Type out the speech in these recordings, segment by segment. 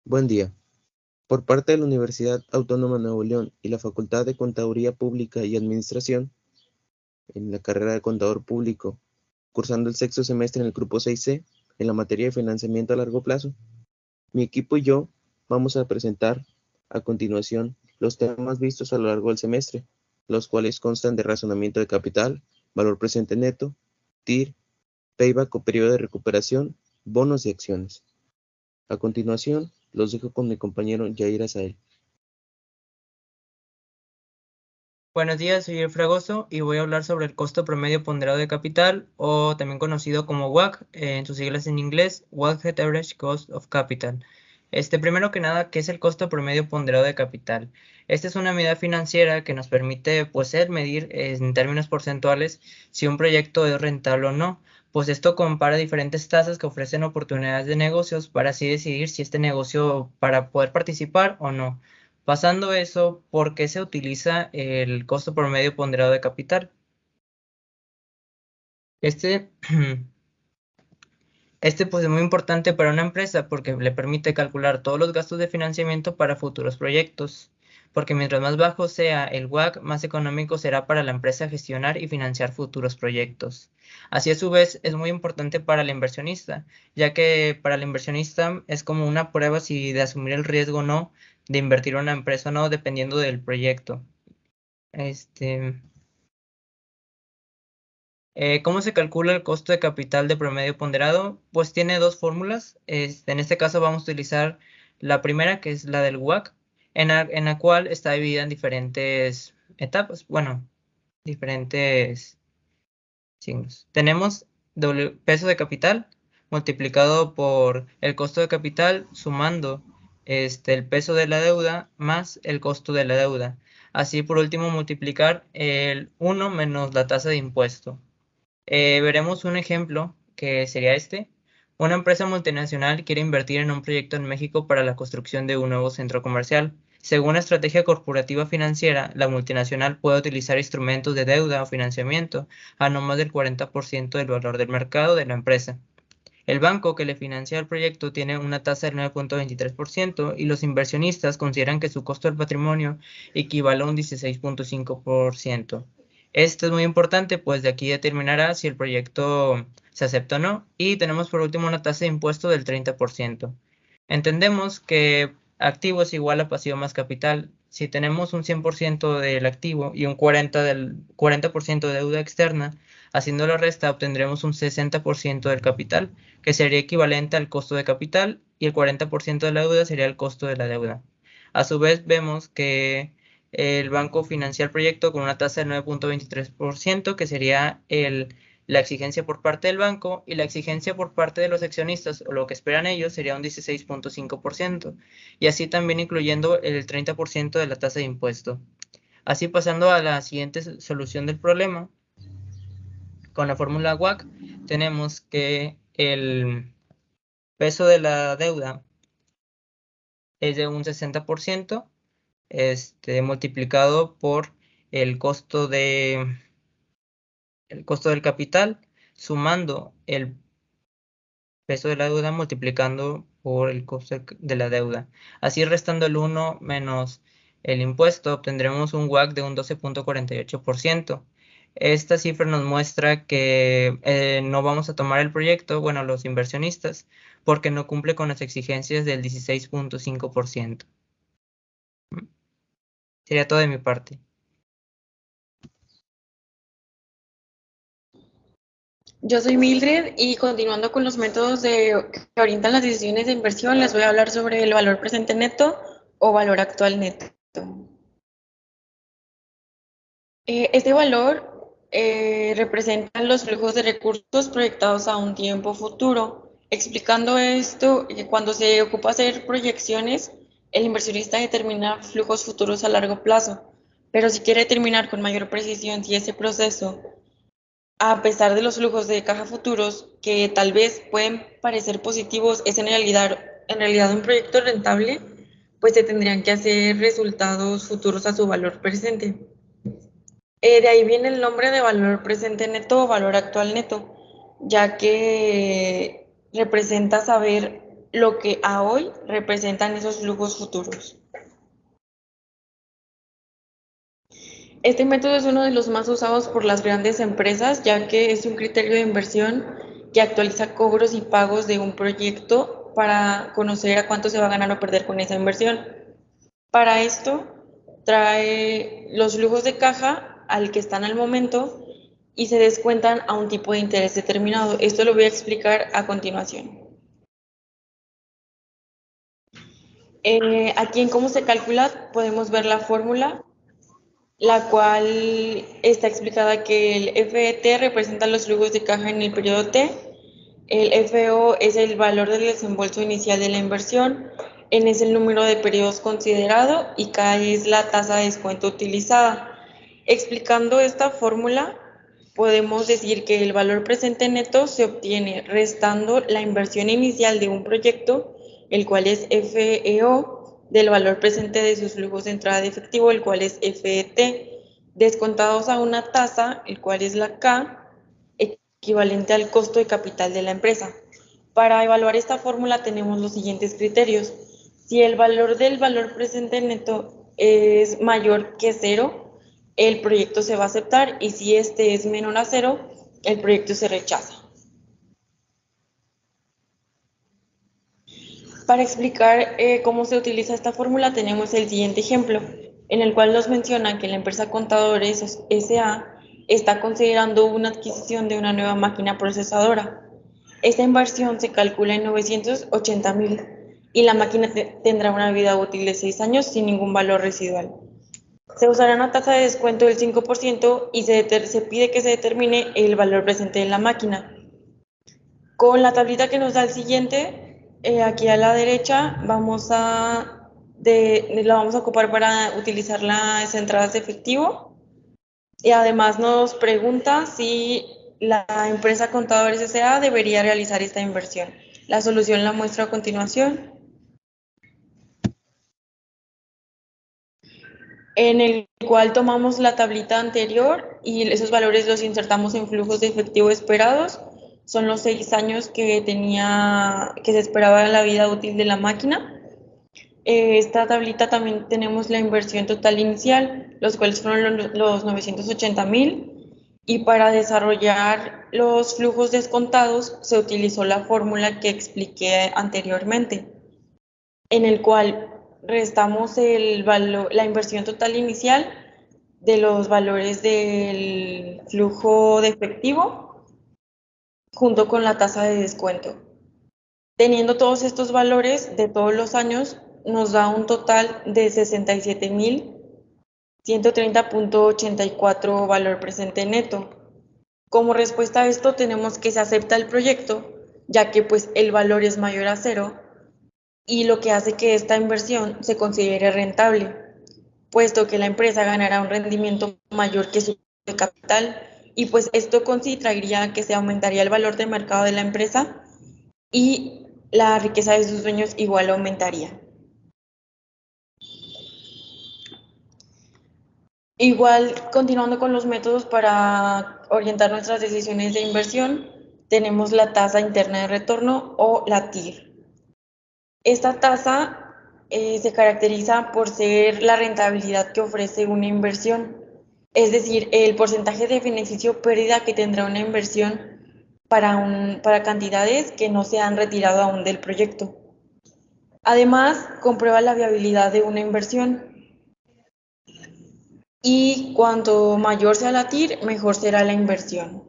Buen día. Por parte de la Universidad Autónoma de Nuevo León y la Facultad de Contaduría Pública y Administración, en la carrera de Contador Público, cursando el sexto semestre en el Grupo 6C, en la materia de financiamiento a largo plazo, mi equipo y yo vamos a presentar a continuación los temas vistos a lo largo del semestre, los cuales constan de razonamiento de capital, valor presente neto, TIR, payback o periodo de recuperación, bonos y acciones. A continuación, los dejo con mi compañero Yair Azael. Buenos días, soy El Fragoso y voy a hablar sobre el costo promedio ponderado de capital, o también conocido como WACC, en sus siglas en inglés, Weighted Average Cost of Capital. Primero que nada, ¿qué es el costo promedio ponderado de capital? Esta es una medida financiera que nos permite, pues, medir en términos porcentuales si un proyecto es rentable o no. Pues esto compara diferentes tasas que ofrecen oportunidades de negocios para así decidir si este negocio para poder participar o no. Pasando eso, ¿por qué se utiliza el costo promedio ponderado de capital? Este, pues es muy importante para una empresa porque le permite calcular todos los gastos de financiamiento para futuros proyectos. Porque mientras más bajo sea el WACC, más económico será para la empresa gestionar y financiar futuros proyectos. Así a su vez es muy importante para el inversionista, ya que para el inversionista es como una prueba si de asumir el riesgo o no, de invertir en una empresa o no, dependiendo del proyecto. Este, ¿Cómo se calcula el costo de capital de promedio ponderado? Pues tiene dos fórmulas. En este caso vamos a utilizar la primera, que es la del WACC, en la cual está dividida en diferentes etapas, bueno, diferentes signos. Tenemos peso de capital multiplicado por el costo de capital, sumando el peso de la deuda más el costo de la deuda. Así, por último, multiplicar el 1 menos la tasa de impuesto. Veremos un ejemplo que sería este. Una empresa multinacional quiere invertir en un proyecto en México para la construcción de un nuevo centro comercial. Según la estrategia corporativa financiera, la multinacional puede utilizar instrumentos de deuda o financiamiento a no más del 40% del valor del mercado de la empresa. El banco que le financia el proyecto tiene una tasa del 9.23% y los inversionistas consideran que su costo del patrimonio equivale a un 16.5%. Esto es muy importante, pues de aquí determinará si el proyecto se acepta o no. Y tenemos por último una tasa de impuesto del 30%. Entendemos que activo es igual a pasivo más capital. Si tenemos un 100% del activo y un 40% de deuda externa, haciendo la resta obtendremos un 60% del capital, que sería equivalente al costo de capital, y el 40% de la deuda sería el costo de la deuda. A su vez, vemos que el banco financia el proyecto con una tasa del 9.23%, que sería la exigencia por parte del banco, y la exigencia por parte de los accionistas, o lo que esperan ellos, sería un 16.5%, y así también incluyendo el 30% de la tasa de impuesto. Así, pasando a la siguiente solución del problema, con la fórmula WACC, tenemos que el peso de la deuda es de un 60%, multiplicado por el costo el costo del capital, sumando el peso de la deuda multiplicando por el costo de la deuda. Así, restando el 1 menos el impuesto, obtendremos un WACC de un 12.48%. Esta cifra nos muestra que no vamos a tomar el proyecto, bueno, los inversionistas, porque no cumple con las exigencias del 16.5%. Sería todo de mi parte. Yo soy Mildred y continuando con los métodos que orientan las decisiones de inversión, les voy a hablar sobre el valor presente neto o valor actual neto. Este valor representa los flujos de recursos proyectados a un tiempo futuro. Explicando esto, cuando se ocupa hacer proyecciones, el inversionista determina flujos futuros a largo plazo, pero si quiere determinar con mayor precisión si ese proceso, a pesar de los flujos de caja futuros, que tal vez pueden parecer positivos, es en realidad un proyecto rentable, pues se tendrían que hacer resultados futuros a su valor presente. De ahí viene el nombre de valor presente neto o valor actual neto, ya que representa saber lo que a hoy representan esos flujos futuros. Este método es uno de los más usados por las grandes empresas, ya que es un criterio de inversión que actualiza cobros y pagos de un proyecto para conocer a cuánto se va a ganar o perder con esa inversión. Para esto, trae los flujos de caja al que están al momento y se descuentan a un tipo de interés determinado. Esto lo voy a explicar a continuación. Aquí en cómo se calcula podemos ver la fórmula, la cual está explicada que el FET representa los flujos de caja en el periodo T, el FO es el valor del desembolso inicial de la inversión, N es el número de periodos considerado y K es la tasa de descuento utilizada. Explicando esta fórmula, podemos decir que el valor presente neto se obtiene restando la inversión inicial de un proyecto, el cual es FEO, del valor presente de sus flujos de entrada de efectivo, el cual es FET, descontados a una tasa, el cual es la K, equivalente al costo de capital de la empresa. Para evaluar esta fórmula tenemos los siguientes criterios. Si el valor del valor presente neto es mayor que 0, el proyecto se va a aceptar, y si este es menor a 0, el proyecto se rechaza. Para explicar cómo se utiliza esta fórmula tenemos el siguiente ejemplo, en el cual nos menciona que la empresa Contadores S.A. está considerando una adquisición de una nueva máquina procesadora. Esta inversión se calcula en 980,000 y la máquina tendrá una vida útil de 6 años sin ningún valor residual. Se usará una tasa de descuento del 5% y se pide que se determine el valor presente de la máquina. Con la tablita que nos da el siguiente, aquí a la derecha, la vamos a ocupar para utilizar las entradas de efectivo. Y además nos pregunta si la empresa Contadores S.A. debería realizar esta inversión. La solución la muestro a continuación, en el cual tomamos la tablita anterior y esos valores los insertamos en flujos de efectivo esperados. Son los 6 años que se esperaba la vida útil de la máquina. Esta tablita también tenemos la inversión total inicial, los cuales fueron los 980,000. Y para desarrollar los flujos descontados se utilizó la fórmula que expliqué anteriormente, en el cual restamos la inversión total inicial de los valores del flujo de efectivo junto con la tasa de descuento. Teniendo todos estos valores de todos los años, nos da un total de 67,130,84 valor presente neto. Como respuesta a esto tenemos que se acepta el proyecto, ya que pues el valor es mayor a 0 y lo que hace que esta inversión se considere rentable, puesto que la empresa ganará un rendimiento mayor que su capital, y pues esto con sí traería que se aumentaría el valor de mercado de la empresa y la riqueza de sus dueños igual aumentaría. Igual, continuando con los métodos para orientar nuestras decisiones de inversión, tenemos la tasa interna de retorno o la TIR. Esta tasa se caracteriza por ser la rentabilidad que ofrece una inversión, es decir, el porcentaje de beneficio pérdida que tendrá una inversión para cantidades que no se han retirado aún del proyecto. Además, comprueba la viabilidad de una inversión. Y cuanto mayor sea la TIR, mejor será la inversión.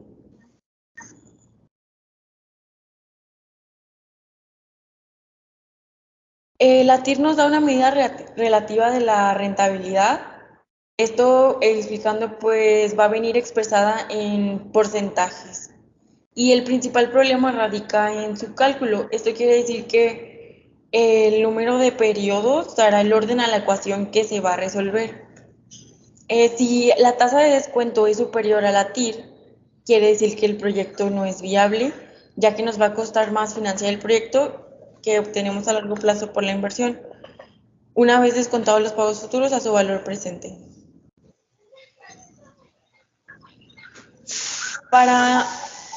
La TIR nos da una medida relativa de la rentabilidad. Esto explicando, pues va a venir expresada en porcentajes. Y el principal problema radica en su cálculo. Esto quiere decir que el número de periodos dará el orden a la ecuación que se va a resolver. Si la tasa de descuento es superior a la TIR, quiere decir que el proyecto no es viable, ya que nos va a costar más financiar el proyecto que obtenemos a largo plazo por la inversión, una vez descontados los pagos futuros a su valor presente. Para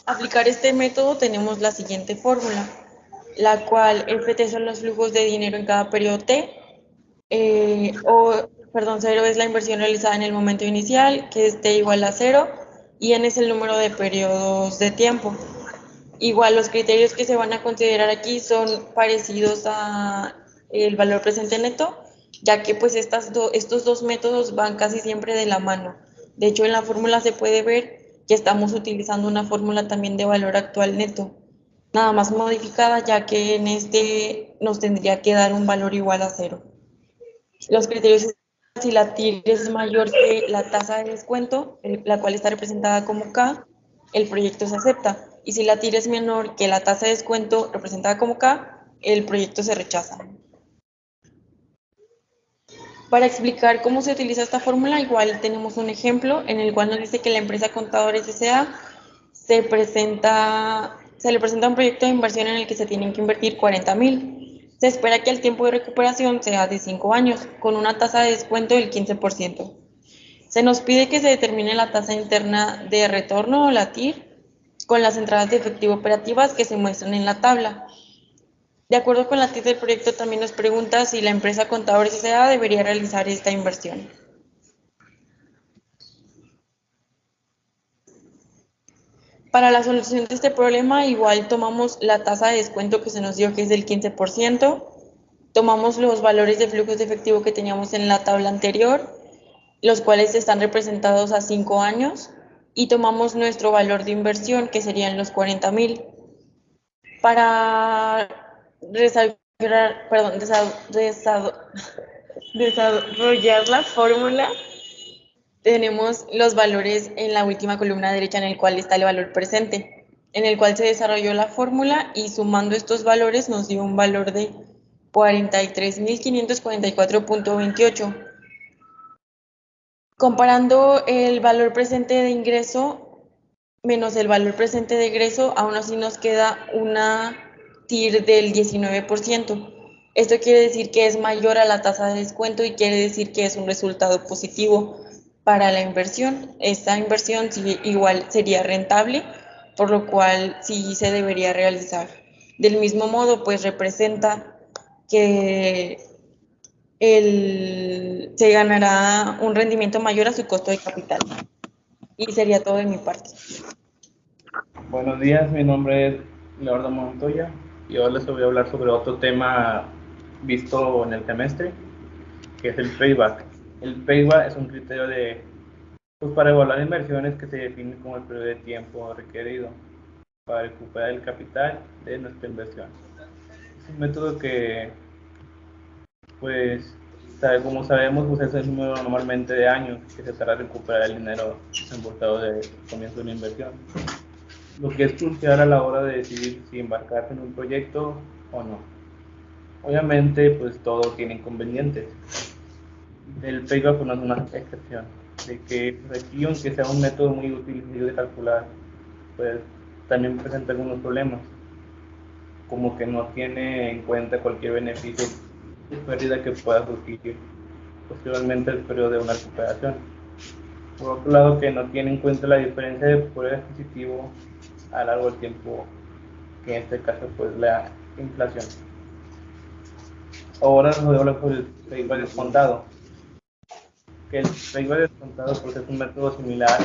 aplicar este método tenemos la siguiente fórmula, la cual FT son los flujos de dinero en cada periodo T, cero es la inversión realizada en el momento inicial, que es T igual a 0, y N es el número de periodos de tiempo. Igual los criterios que se van a considerar aquí son parecidos a el valor presente neto, ya que pues estos dos métodos van casi siempre de la mano. De hecho, en la fórmula se puede ver que estamos utilizando una fórmula también de valor actual neto, nada más modificada, ya que en este nos tendría que dar un valor igual a 0. Los criterios es si la TIR es mayor que la tasa de descuento, la cual está representada como K, el proyecto se acepta. Y si la TIR es menor que la tasa de descuento representada como K, el proyecto se rechaza. Para explicar cómo se utiliza esta fórmula, igual tenemos un ejemplo en el cual nos dice que la empresa Contadores S.A. se le presenta un proyecto de inversión en el que se tienen que invertir 40,000. Se espera que el tiempo de recuperación sea de 5 años, con una tasa de descuento del 15%. Se nos pide que se determine la tasa interna de retorno o la TIR con las entradas de efectivo operativas que se muestran en la tabla. De acuerdo con la TIR del proyecto, también nos pregunta si la empresa Contadores S.A. debería realizar esta inversión. Para la solución de este problema, igual tomamos la tasa de descuento que se nos dio, que es del 15%, tomamos los valores de flujos de efectivo que teníamos en la tabla anterior, los cuales están representados a 5 años, y tomamos nuestro valor de inversión, que serían los 40,000. Para desarrollar la fórmula, tenemos los valores en la última columna derecha, en el cual está el valor presente, en el cual se desarrolló la fórmula, y sumando estos valores nos dio un valor de 43,544,28. Comparando el valor presente de ingreso menos el valor presente de egreso, aún así nos queda una TIR del 19%. Esto quiere decir que es mayor a la tasa de descuento y quiere decir que es un resultado positivo para la inversión. Esta inversión sí, igual sería rentable, por lo cual sí se debería realizar. Del mismo modo, pues representa que se ganará un rendimiento mayor a su costo de capital. Y sería todo de mi parte. Buenos días, mi nombre es Leonardo Montoya y hoy les voy a hablar sobre otro tema visto en el semestre, que es el payback. El payback es un criterio para evaluar inversiones que se define como el periodo de tiempo requerido para recuperar el capital de nuestra inversión. Es un método que, pues, como sabemos, pues es el número normalmente de años que se tarda en recuperar el dinero desembolsado del comienzo de una inversión, lo que es crucial a la hora de decidir si embarcarse en un proyecto o no. Obviamente, pues todo tiene inconvenientes. El payback no es una excepción, de que pues, aquí, aunque sea un método muy útil de calcular, pues también presenta algunos problemas, como que no tiene en cuenta cualquier beneficio de pérdida que pueda surgir posteriormente el periodo de una recuperación. Por otro lado, que no tiene en cuenta la diferencia de poder adquisitivo a lo largo del tiempo, que en este caso pues la inflación. Ahora nos voy a hablar sobre el payback descontado. Que el payback descontado pues es un método similar,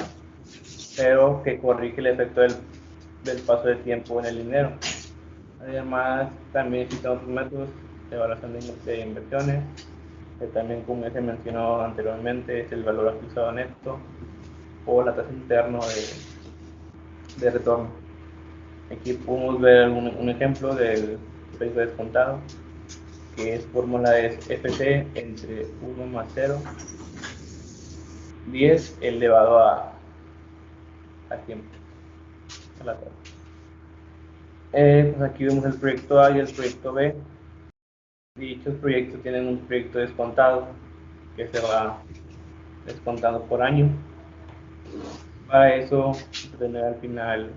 pero que corrige el efecto del paso de tiempo en el dinero. Además, también existen otros métodos de evaluación de inversiones, que también, como ya se mencionó anteriormente, es el valor ajustado neto o la tasa interna de retorno. Aquí podemos ver un ejemplo del payback descontado, que es fórmula es FC entre 1 más 0, 10 elevado a tiempo, a la tabla. Pues aquí vemos el proyecto A y el proyecto B. Dichos proyectos tienen un proyecto descontado que se va descontando por año. Para eso, tener al final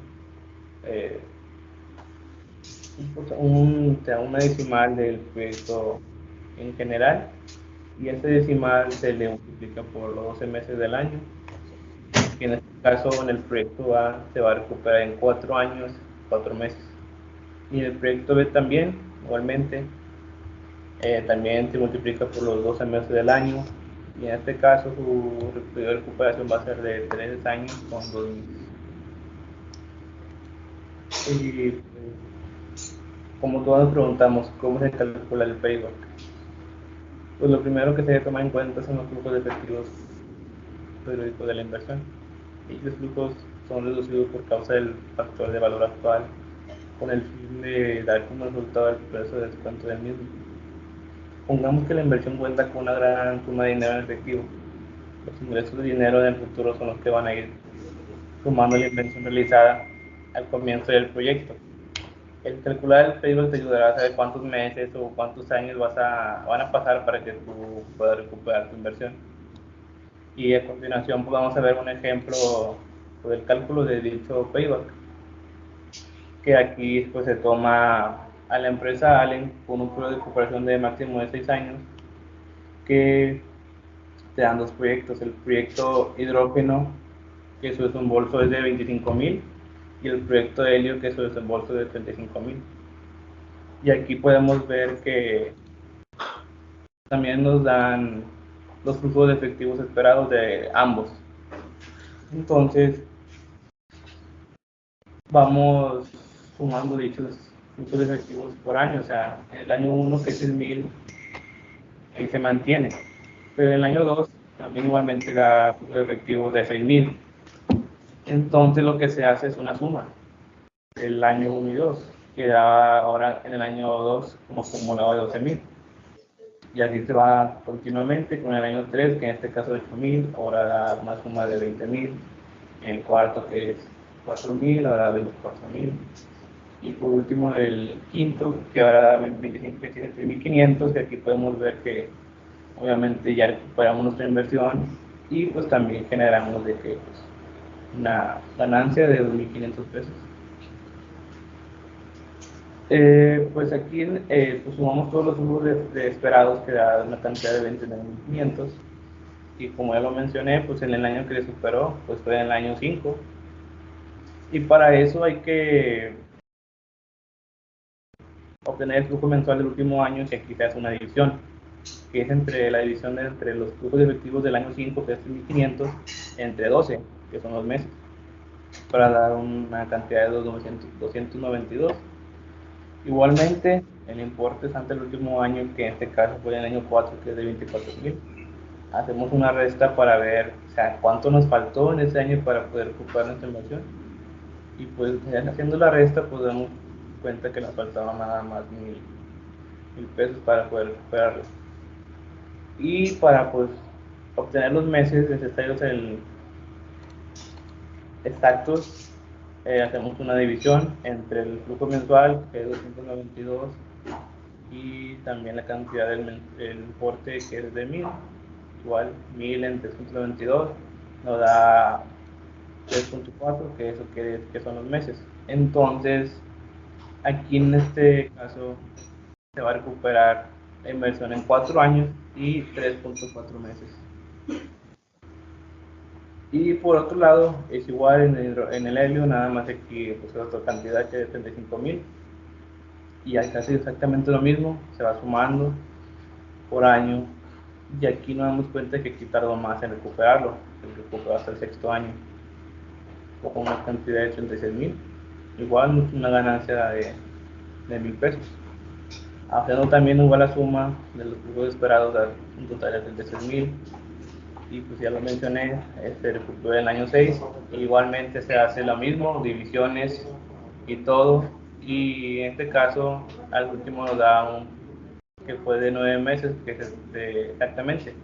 una decimal del proyecto en general, y ese decimal se le multiplica por los 12 meses del año, y en este caso en el proyecto A se va a recuperar en 4 años, 4 meses. Y el proyecto B también, igualmente, también se multiplica por los 12 meses del año. Y en este caso su periodo de recuperación va a ser de 3 años con 2 meses. Y como todos nos preguntamos, ¿cómo se calcula el payback? Pues lo primero que se debe tomar en cuenta son los flujos de efectivos periódicos de la inversión. Y los flujos son reducidos por causa del factor de valor actual, con el fin de dar como resultado el precio de descuento del mismo. Pongamos que la inversión cuenta con una gran suma de dinero en efectivo. Los ingresos de dinero en el futuro son los que van a ir sumando la inversión realizada al comienzo del proyecto. El calcular el payback te ayudará a saber cuántos meses o cuántos años van a pasar para que tú puedas recuperar tu inversión. Y a continuación pues, vamos a ver un ejemplo del cálculo de dicho payback, que aquí pues, se toma a la empresa Allen con un periodo de recuperación de máximo de 6 años, que te dan dos proyectos: el proyecto hidrógeno, que su desembolso es de 25,000, y el proyecto helio, que su desembolso es de 35,000. Y aquí podemos ver que también nos dan los flujos de efectivos esperados de ambos. Entonces vamos sumando dichos flujos de efectivos por año. O sea, el año 1, que es el 1000, ahí se mantiene, pero en el año 2 también igualmente da flujos de efectivos de 6,000. Entonces lo que se hace es una suma del año 1 y 2, que da ahora en el año 2 como acumulado de 12,000. Y así se va continuamente con el año 3, que en este caso es 8,000, ahora da una suma de 20,000. El cuarto, que es 4,000, ahora da 24,000. Y por último el quinto, que ahora da 25,500, que aquí podemos ver que obviamente ya recuperamos nuestra inversión y pues también generamos de que pues, una ganancia de 2,500 pesos. Pues aquí pues sumamos todos los flujos de esperados, que da una cantidad de 29,500, y como ya lo mencioné, pues en el año que le superó pues fue en el año 5, y para eso hay que obtener el flujo mensual del último año, que aquí se hace una división, que es entre la división entre los flujos efectivos del año 5, que es 1,500, entre 12, que son los meses, para dar una cantidad de 292. Igualmente, el importe es ante el último año, que en este caso fue el año 4, que es de 24,000. Hacemos una resta para ver, o sea, cuánto nos faltó en ese año para poder recuperar nuestra inversión. Y pues haciendo la resta, pues damos cuenta que nos faltaban nada más 1,000 pesos para poder recuperarlo. Y para pues obtener los meses necesarios exactos, hacemos una división entre el flujo mensual, que es 292, y también la cantidad del importe, que es de 1,000. Igual 1,000 entre 192 nos da 3,4, que eso que son los meses. Entonces aquí en este caso se va a recuperar la inversión en 4 años y 3,4 meses. Y por otro lado es igual en el helio, nada más aquí pues otra cantidad, que es 35,000, y hay casi exactamente lo mismo, se va sumando por año, y aquí nos damos cuenta que aquí tardó más en recuperarlo, se recuperó hasta el 6.º año, con una cantidad de 36,000, igual una ganancia de 1,000 pesos. Haciendo también igual la suma de los flujos esperados, da un total de 36,000, y pues ya lo mencioné, recuperó en el año 6, igualmente se hace lo mismo, divisiones y todo, y en este caso al último nos da que fue de 9 meses, que es exactamente.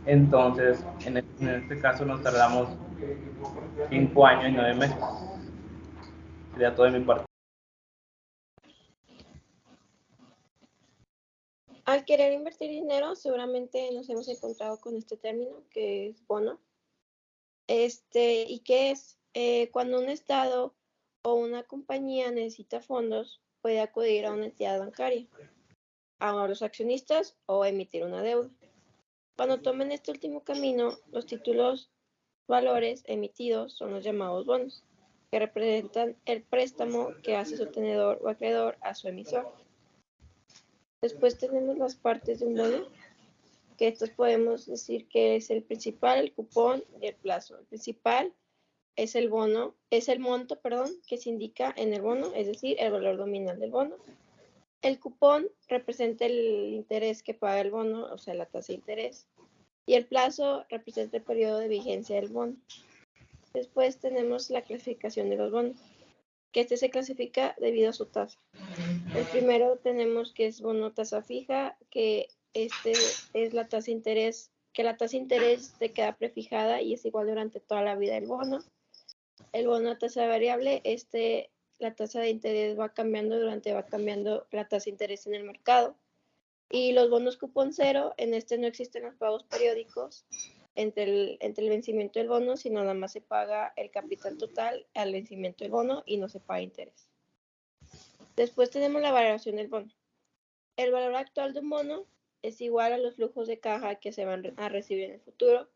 Entonces en este caso nos tardamos 5 años y 9 meses. Sería todo de mi parte. Al querer invertir dinero, seguramente nos hemos encontrado con este término, que es bono. ¿Y qué es? Cuando un estado o una compañía necesita fondos, puede acudir a una entidad bancaria, a los accionistas o emitir una deuda. Cuando tomen este último camino, los títulos valores emitidos son los llamados bonos. que representan el préstamo que hace su tenedor o acreedor a su emisor. Después tenemos las partes de un bono, que estos podemos decir que es el principal, el cupón y el plazo. El principal es el monto, que se indica en el bono, es decir, el valor nominal del bono. El cupón representa el interés que paga el bono, o sea, la tasa de interés. Y el plazo representa el periodo de vigencia del bono. Después tenemos la clasificación de los bonos, que este se clasifica debido a su tasa. El primero tenemos que es bono tasa fija, que este es la tasa de interés, que la tasa de interés se queda prefijada y es igual durante toda la vida del bono. El bono tasa variable, la tasa de interés va cambiando la tasa de interés en el mercado. Y los bonos cupón cero, en este no existen los pagos periódicos entre el vencimiento del bono, sino nada más se paga el capital total al vencimiento del bono y no se paga interés. Después tenemos la valoración del bono. El valor actual de un bono es igual a los flujos de caja que se van a recibir en el futuro,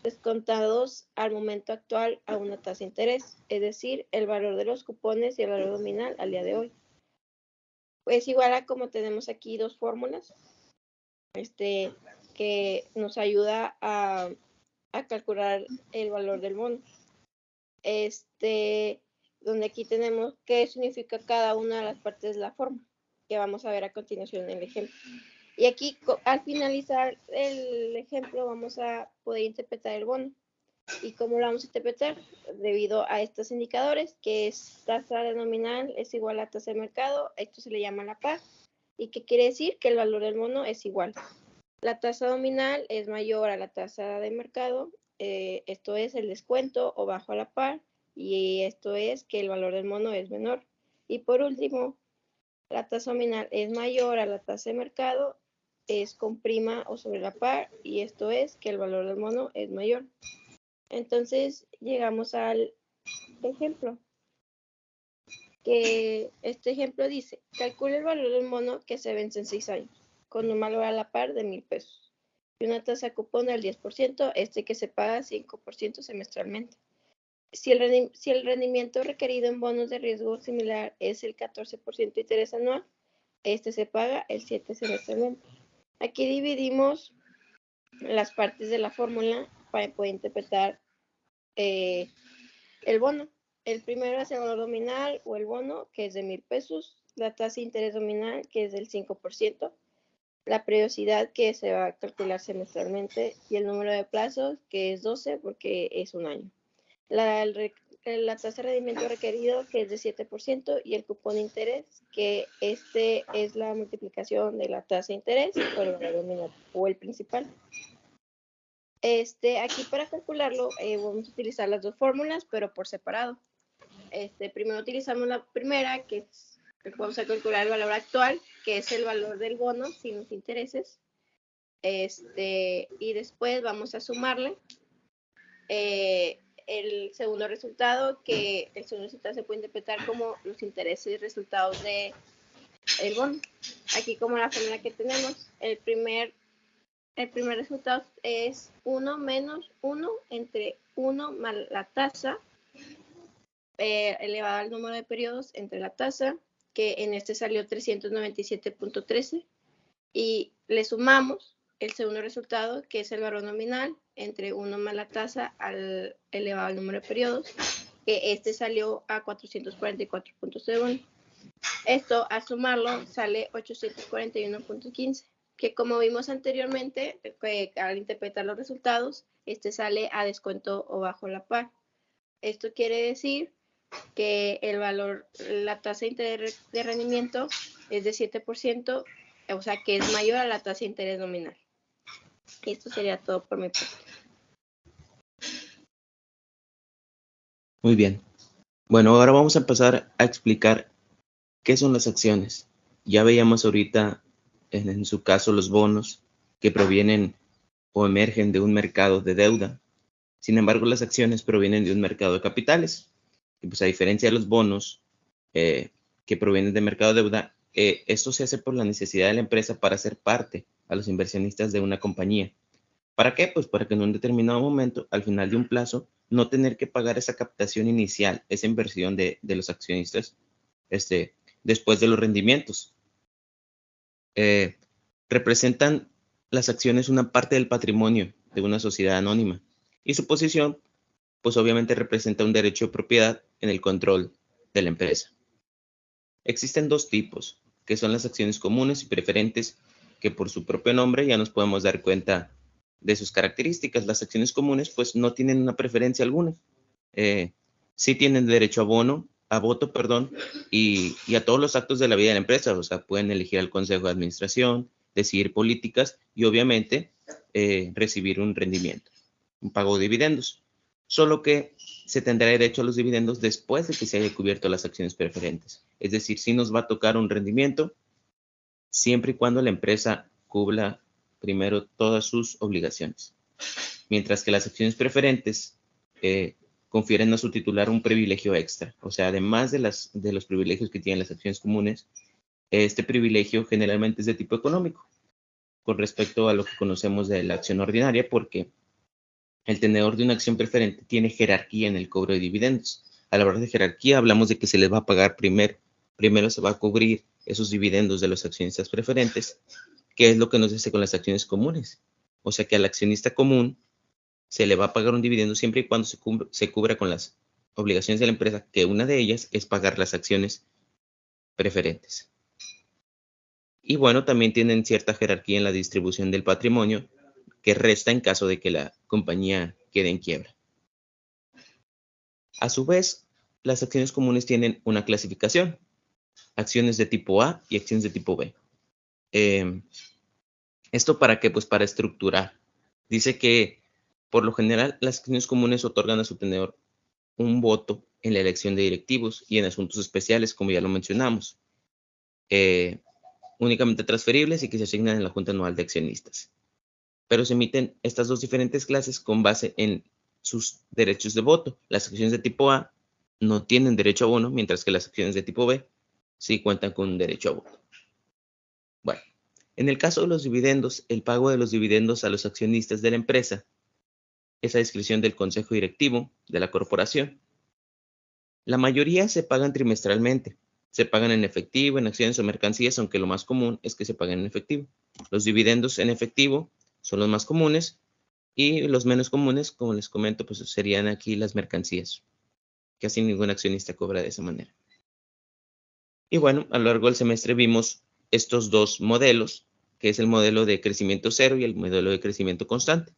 descontados al momento actual a una tasa de interés, es decir, el valor de los cupones y el valor nominal al día de hoy. Es igual a como tenemos aquí dos fórmulas, que nos ayuda a calcular el valor del bono. Donde aquí tenemos qué significa cada una de las partes de la fórmula, que vamos a ver a continuación en el ejemplo. Y aquí, al finalizar el ejemplo, vamos a poder interpretar el bono. ¿Y cómo lo vamos a interpretar? Debido a estos indicadores, que es tasa de nominal es igual a tasa de mercado, esto se le llama la par. ¿Y qué quiere decir? Que el valor del bono es igual. La tasa nominal es mayor a la tasa de mercado, esto es el descuento o bajo a la par, y esto es que el valor del bono es menor. Y por último, la tasa nominal es mayor a la tasa de mercado, es con prima o sobre la par, y esto es que el valor del bono es mayor. Entonces llegamos al ejemplo, que este ejemplo dice, calcula el valor del bono que se vence en 6 años, con un valor a la par de 1,000 pesos, y una tasa cupón del 10%, que se paga 5% semestralmente. Si el rendimiento requerido en bonos de riesgo similar es el 14% de interés anual, se paga el 7% semestralmente. Aquí dividimos las partes de la fórmula para poder interpretar el bono. El primero es el valor nominal o el bono, que es de 1,000 pesos, la tasa de interés nominal, que es del 5%, la periodicidad, que se va a calcular semestralmente, y el número de plazos, que es 12 porque es un año. La tasa de rendimiento requerido, que es de 7%, y el cupón de interés, que es la multiplicación de la tasa de interés por el valor nominal o el principal. Aquí para calcularlo vamos a utilizar las dos fórmulas, pero por separado. Primero utilizamos la primera, que vamos a calcular el valor actual, que es el valor del bono sin los intereses. Y después vamos a sumarle el segundo resultado, que el segundo resultado se puede interpretar como los intereses resultados del bono. Aquí, como la fórmula que tenemos, el primer resultado es 1 menos 1 entre 1 más la tasa elevado al número de periodos entre la tasa, que en salió 397.13, y le sumamos el segundo resultado, que es el valor nominal, entre 1 más la tasa elevado al número de periodos, que salió a 444.01. Esto, al sumarlo, sale 841.15, que como vimos anteriormente, al interpretar los resultados, sale a descuento o bajo la par. Esto quiere decir que el valor, la tasa de interés de rendimiento es de 7%, o sea que es mayor a la tasa de interés nominal. Y esto sería todo por mi parte. Muy bien. Bueno, ahora vamos a pasar a explicar qué son las acciones. Ya veíamos ahorita, en su caso, los bonos que provienen o emergen de un mercado de deuda. Sin embargo, las acciones provienen de un mercado de capitales. Y pues a diferencia de los bonos que provienen del mercado de deuda, esto se hace por la necesidad de la empresa para hacer parte a los inversionistas de una compañía. ¿Para qué? Pues para que en un determinado momento, al final de un plazo, no tener que pagar esa captación inicial, esa inversión de los accionistas, después de los rendimientos. Representan las acciones una parte del patrimonio de una sociedad anónima y su posición, pues obviamente representa un derecho de propiedad en el control de la empresa. Existen dos tipos, que son las acciones comunes y preferentes, que por su propio nombre ya nos podemos dar cuenta de sus características. Las acciones comunes pues no tienen una preferencia alguna. Sí tienen derecho a voto, y a todos los actos de la vida de la empresa. O sea, pueden elegir al consejo de administración, decidir políticas y obviamente recibir un rendimiento, un pago de dividendos. Solo que se tendrá derecho a los dividendos después de que se haya cubierto las acciones preferentes. Es decir, sí nos va a tocar un rendimiento siempre y cuando la empresa cubra primero todas sus obligaciones. Mientras que las acciones preferentes confieren a su titular un privilegio extra. O sea, además de los privilegios que tienen las acciones comunes, este privilegio generalmente es de tipo económico con respecto a lo que conocemos de la acción ordinaria, porque el tenedor de una acción preferente tiene jerarquía en el cobro de dividendos. A la hora de jerarquía hablamos de que se les va a pagar primero. Primero se va a cubrir esos dividendos de los accionistas preferentes, que es lo que nos dice con las acciones comunes. O sea que al accionista común se le va a pagar un dividendo siempre y cuando se cubra con las obligaciones de la empresa, que una de ellas es pagar las acciones preferentes. Y bueno, también tienen cierta jerarquía en la distribución del patrimonio, que resta en caso de que la compañía quede en quiebra. A su vez, las acciones comunes tienen una clasificación: acciones de tipo A y acciones de tipo B. ¿Esto para qué? Pues para estructurar. Dice que por lo general las acciones comunes otorgan a su tenedor un voto en la elección de directivos y en asuntos especiales, como ya lo mencionamos, únicamente transferibles y que se asignan en la Junta Anual de Accionistas. Pero se emiten estas dos diferentes clases con base en sus derechos de voto. Las acciones de tipo A no tienen derecho a bono, mientras que las acciones de tipo B sí cuentan con un derecho a voto. Bueno, en el caso de los dividendos, el pago de los dividendos a los accionistas de la empresa es a discreción del consejo directivo de la corporación. La mayoría se pagan trimestralmente. Se pagan en efectivo, en acciones o mercancías, aunque lo más común es que se paguen en efectivo. Los dividendos en efectivo son los más comunes y los menos comunes, como les comento, pues serían aquí las mercancías. Casi ningún accionista cobra de esa manera. Y bueno, a lo largo del semestre vimos estos dos modelos, que es el modelo de crecimiento cero y el modelo de crecimiento constante.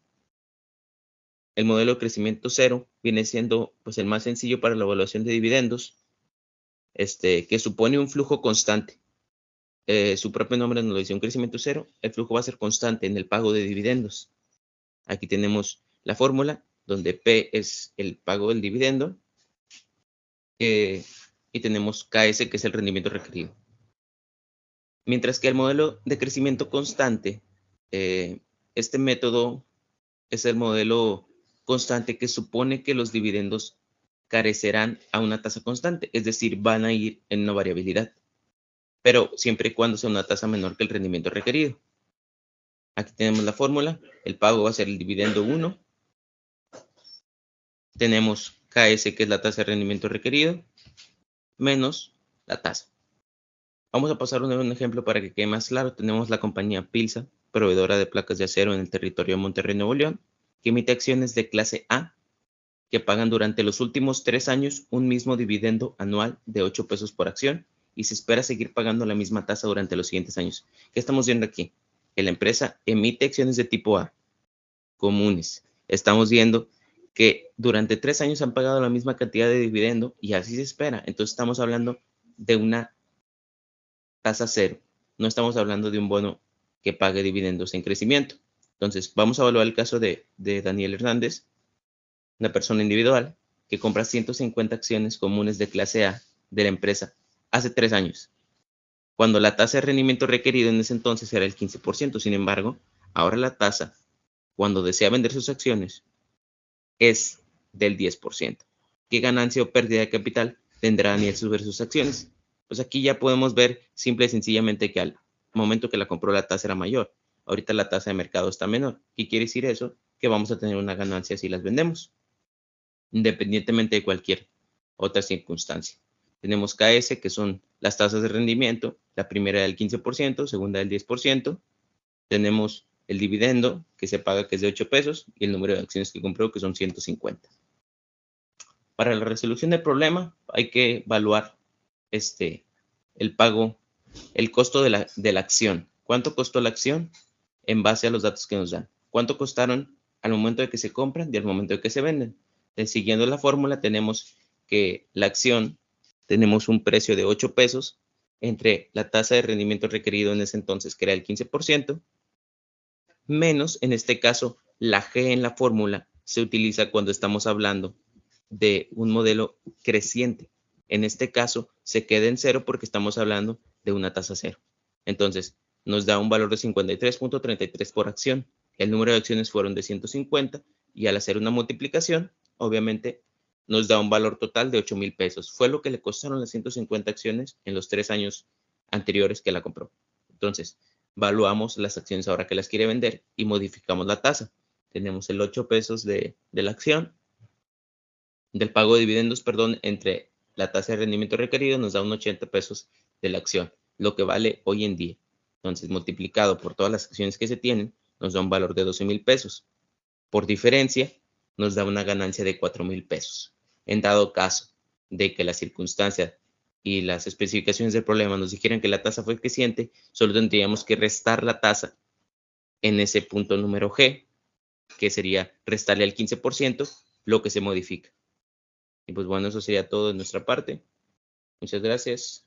El modelo de crecimiento cero viene siendo pues el más sencillo para la evaluación de dividendos, que supone un flujo constante. Su propio nombre nos lo dice, un crecimiento cero. El flujo va a ser constante en el pago de dividendos. Aquí tenemos la fórmula, donde P es el pago del dividendo, y tenemos KS, que es el rendimiento requerido. Mientras que el modelo de crecimiento constante, este método es el modelo constante que supone que los dividendos carecerán a una tasa constante, es decir, van a ir en una variabilidad, pero siempre y cuando sea una tasa menor que el rendimiento requerido. Aquí tenemos la fórmula, el pago va a ser el dividendo 1, tenemos KS, que es la tasa de rendimiento requerido, menos la tasa. Vamos a pasar un ejemplo para que quede más claro. Tenemos la compañía Pilsa, proveedora de placas de acero en el territorio de Monterrey, Nuevo León, que emite acciones de clase A, que pagan durante los últimos 3 años un mismo dividendo anual de 8 pesos por acción, y se espera seguir pagando la misma tasa durante los siguientes años. ¿Qué estamos viendo aquí? Que la empresa emite acciones de tipo A, comunes. Estamos viendo que durante 3 años han pagado la misma cantidad de dividendo y así se espera. Entonces estamos hablando de una tasa cero. No estamos hablando de un bono que pague dividendos en crecimiento. Entonces vamos a evaluar el caso de Daniel Hernández, una persona individual que compra 150 acciones comunes de clase A de la empresa hace 3 años, cuando la tasa de rendimiento requerido en ese entonces era el 15%. Sin embargo, ahora la tasa, cuando desea vender sus acciones, es del 10%. ¿Qué ganancia o pérdida de capital tendrá Daniel sobre sus acciones? Pues aquí ya podemos ver simple y sencillamente que al momento que la compró la tasa era mayor. Ahorita la tasa de mercado está menor. ¿Qué quiere decir eso? Que vamos a tener una ganancia si las vendemos. independientemente de cualquier otra circunstancia. Tenemos KS, que son las tasas de rendimiento, la primera del 15%, segunda del 10%. Tenemos el dividendo que se paga, que es de 8 pesos, y el número de acciones que compró, que son 150. Para la resolución del problema hay que evaluar el pago, el costo de la acción. ¿Cuánto costó la acción? En base a los datos que nos dan. ¿Cuánto costaron al momento de que se compran y al momento de que se venden? Entonces, siguiendo la fórmula, tenemos que la acción, tenemos un precio de 8 pesos entre la tasa de rendimiento requerido en ese entonces, que era el 15%, menos, en este caso, la G en la fórmula se utiliza cuando estamos hablando de un modelo creciente. En este caso, se queda en cero porque estamos hablando de una tasa cero. Entonces, nos da un valor de 53.33 por acción. El número de acciones fueron de 150 y al hacer una multiplicación, obviamente, nos da un valor total de 8,000 pesos. Fue lo que le costaron las 150 acciones en los 3 años anteriores que la compró. Entonces, valuamos las acciones ahora que las quiere vender y modificamos la tasa. Tenemos el 8 pesos de la acción, del pago de dividendos, perdón, entre la tasa de rendimiento requerido nos da un 80 pesos de la acción, lo que vale hoy en día. Entonces, multiplicado por todas las acciones que se tienen, nos da un valor de 12,000 pesos. Por diferencia, nos da una ganancia de 4,000 pesos. En dado caso de que la circunstancia y las especificaciones del problema nos dijeran que la tasa fue creciente, solo tendríamos que restar la tasa en ese punto número G, que sería restarle al 15%, lo que se modifica. Y pues bueno, eso sería todo de nuestra parte. Muchas gracias.